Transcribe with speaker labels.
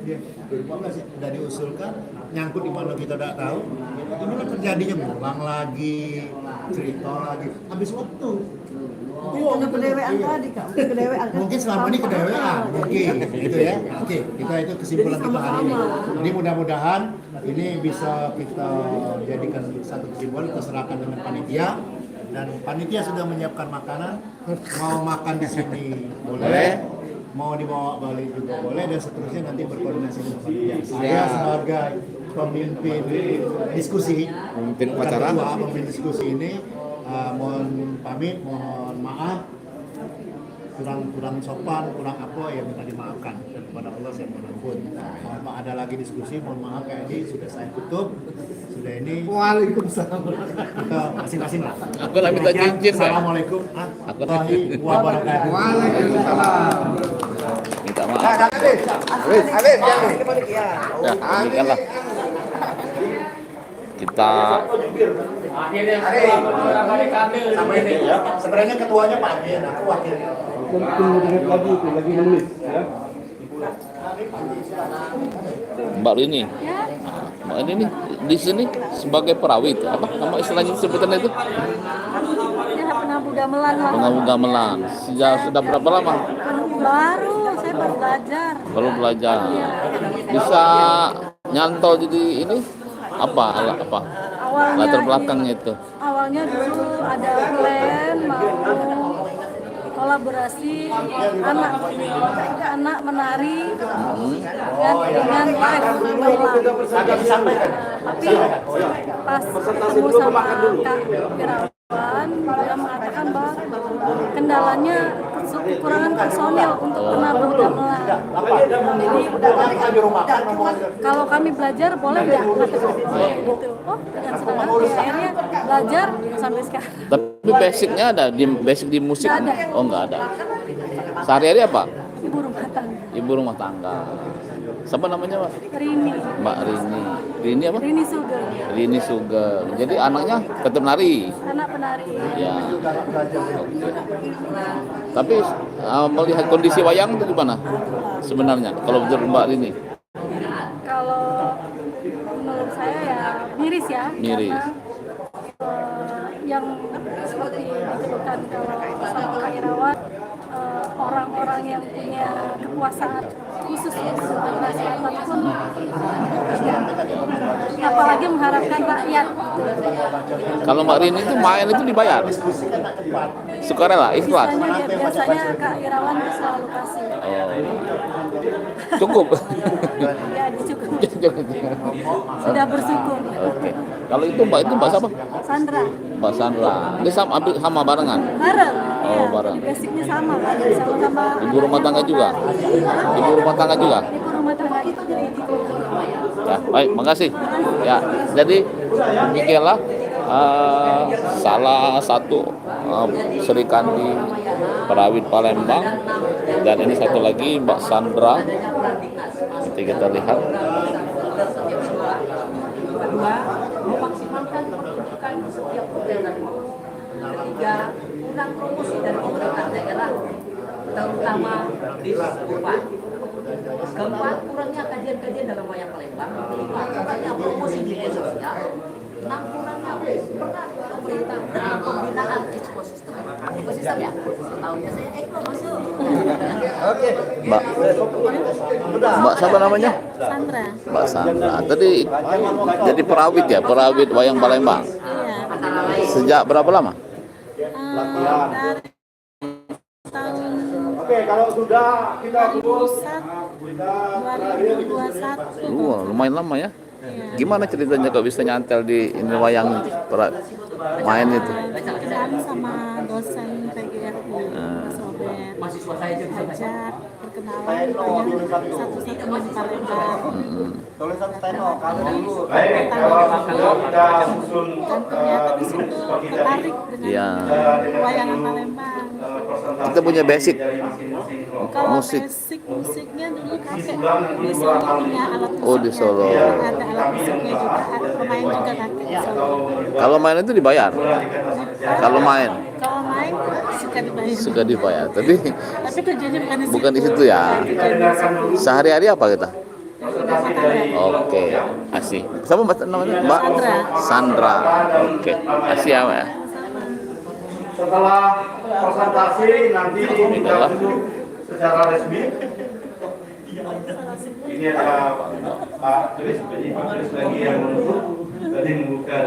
Speaker 1: dia 2014 ya, udah diusulkan, nyangkut di mana kita tidak tahu. Inilah terjadinya ngulang lagi, cerita lagi, habis waktu.
Speaker 2: Karena kedewean tadi Kak,
Speaker 1: Mungkin selama ini kedewean, mungkin gitu ya. Oke, itu kesimpulan kita hari ini. Jadi mudah-mudahan ini bisa kita jadikan satu kesimpulan, kita serahkan dengan panitia. Dan panitia sudah menyiapkan makanan, mau makan di sini boleh, mau dibawa balik juga boleh, dan seterusnya nanti berkoordinasi dengan panitia. Saya sebagai pemimpin diskusi, pemimpin diskusi ini, mohon pamit, mohon maaf, kurang sopan, kurang apa ya, minta dimaafkan, dan kepada Allah saya mohon ampun. Mohon maaf, ada lagi diskusi, mohon maaf kayak ini sudah saya tutup, sudah ini. Waalaikumsalam. Kita masing-masing lah.
Speaker 3: Aku lagi minta cincin.
Speaker 1: Assalamualaikum warahmatullahi wabarakatuh.
Speaker 4: Waalaikumsalam.
Speaker 3: Minta maaf.
Speaker 4: Habis,
Speaker 3: Ya, demikianlah. Kita
Speaker 1: Sama ini ya. Sebenarnya ketuanya Pak Amin, aku wakilnya.
Speaker 4: lagi menulis ya.
Speaker 3: Mbak Rini. Mbak Rini di sini sebagai perawit, apa nama istilahnya sebutannya itu?
Speaker 2: Ya, penabuh gamelan lah.
Speaker 3: Pengabu gamelan. Sudah berapa lama?
Speaker 2: Baru, saya baru belajar.
Speaker 3: Baru belajar. Bisa nyantol jadi ini apa latar belakangnya itu?
Speaker 2: Awalnya dulu ada plan mau kolaborasi anak menari dengan live gamelan. Tapi pas ketemu sama Kak Irawan, dia mengatakan bahwa kendalanya kekurangan personil untuk penabuh gamelan. Jadi kalau kami belajar boleh nggak? Gitu. Oh, dengan senang hati akhirnya belajar sampai sekarang.
Speaker 3: Tapi basicnya ada basic di musik?
Speaker 2: Nggak ada.
Speaker 3: Oh, nggak ada. Sehari-hari apa?
Speaker 2: Ibu rumah tangga.
Speaker 3: Ibu rumah tangga. Siapa namanya, Mbak?
Speaker 2: Rini.
Speaker 3: Mbak Rini. Rini apa?
Speaker 2: Rini Sugeng.
Speaker 3: Rini Sugeng. Jadi anaknya tetap nari.
Speaker 2: Anak penari.
Speaker 3: Ya. Oke. Tapi melihat kondisi wayang itu gimana sebenarnya kalau menurut Mbak Rini?
Speaker 2: Kalau menurut saya ya miris ya.
Speaker 3: Miris.
Speaker 2: Karena yang seperti dikeluhkan kalau sama Kak Irawan, orang-orang yang punya kekuasaan khusus ya generasi apapun, apalagi mengharapkan rakyat.
Speaker 3: Kalau Mbak Rini itu main itu dibayar? Sukarela, ikhlas?
Speaker 2: Biasanya Kak Irawan selalu kasih.
Speaker 3: Cukup?
Speaker 2: Ya dicukupi. Sudah bersyukur.
Speaker 3: Oke. Kalau itu Mbak siapa?
Speaker 2: Sandra.
Speaker 3: Mbak Sandra. Dia sama barengan?
Speaker 2: Bareng.
Speaker 3: Oh,
Speaker 2: Ya,
Speaker 3: bareng.
Speaker 2: basicnya sama kan, sama-sama.
Speaker 3: Ibu rumah tangga juga? Ibu rumah tangga juga?
Speaker 2: Ibu rumah tangga itu jadi itu.
Speaker 3: Ya, baik, makasih. Ya, jadi demikianlah salah satu Sri Kandi Perawit Palembang, dan ini satu lagi Mbak Sandra. Nanti kita lihat.
Speaker 5: Kedua, memaksimalkan pertunjukan setiap program. Ketiga, kurang promosi dari pemerintah daerah, terutama di Kurban. Keempat, kurangnya kajian-kajian dalam wayang Palembang. Kelima, kurangnya promosi di media sosial. Enam, kurangnya peran pemerintah dalam pembinaan ekosistem. Ekosistem ya? Tahunnya saya masuk.
Speaker 3: Mbak siapa namanya?
Speaker 2: Sandra.
Speaker 3: Mbak Sandra. Tadi jadi perawit ya, perawit wayang Palembang.
Speaker 2: Iya.
Speaker 3: Sejak berapa lama?
Speaker 2: Dari tahun
Speaker 4: Oke, kalau sudah kita
Speaker 2: 2021.
Speaker 3: Lumayan lama ya.
Speaker 2: Iya.
Speaker 3: Gimana ceritanya kok bisa nyantel di ini wayang main itu?
Speaker 2: Kenalan sama dosen PGRI, Mas Robert.
Speaker 5: Mahasiswa saya jadi
Speaker 2: Ajar perkenalan dengan satu-satunya di Palembang.
Speaker 4: tulisan steno kalau dulu.
Speaker 2: Dan
Speaker 4: kita susun
Speaker 2: ternyata di situ tertarik
Speaker 3: Iya.
Speaker 2: dengan wayangan Palembang.
Speaker 3: Kita punya basic
Speaker 2: Kalau
Speaker 3: musik.
Speaker 2: basic musiknya dulu kakek di Solo punya alat musiknya.
Speaker 3: Oh, di Solo.
Speaker 2: Ada alat musiknya juga, ada pemain juga kakek di Solo.
Speaker 3: Kalau main itu dibayar. Kalau main
Speaker 2: Kalau main suka dibayar.
Speaker 3: suka dibayar. Tapi
Speaker 2: Tapi tujuannya bukan di situ.
Speaker 3: bukan di situ ya.
Speaker 2: Tujuannya di situ.
Speaker 3: Sehari-hari apa kita?
Speaker 4: presentasi dari
Speaker 3: Oke, asih. Siapa Mbak namanya? Mbak
Speaker 2: Sandra.
Speaker 3: Sandra. Oke, asih ya Mbak.
Speaker 4: Setelah presentasi nanti kita duduk secara resmi. Ini ada Pak Kris lagi yang menutup, tadi membuka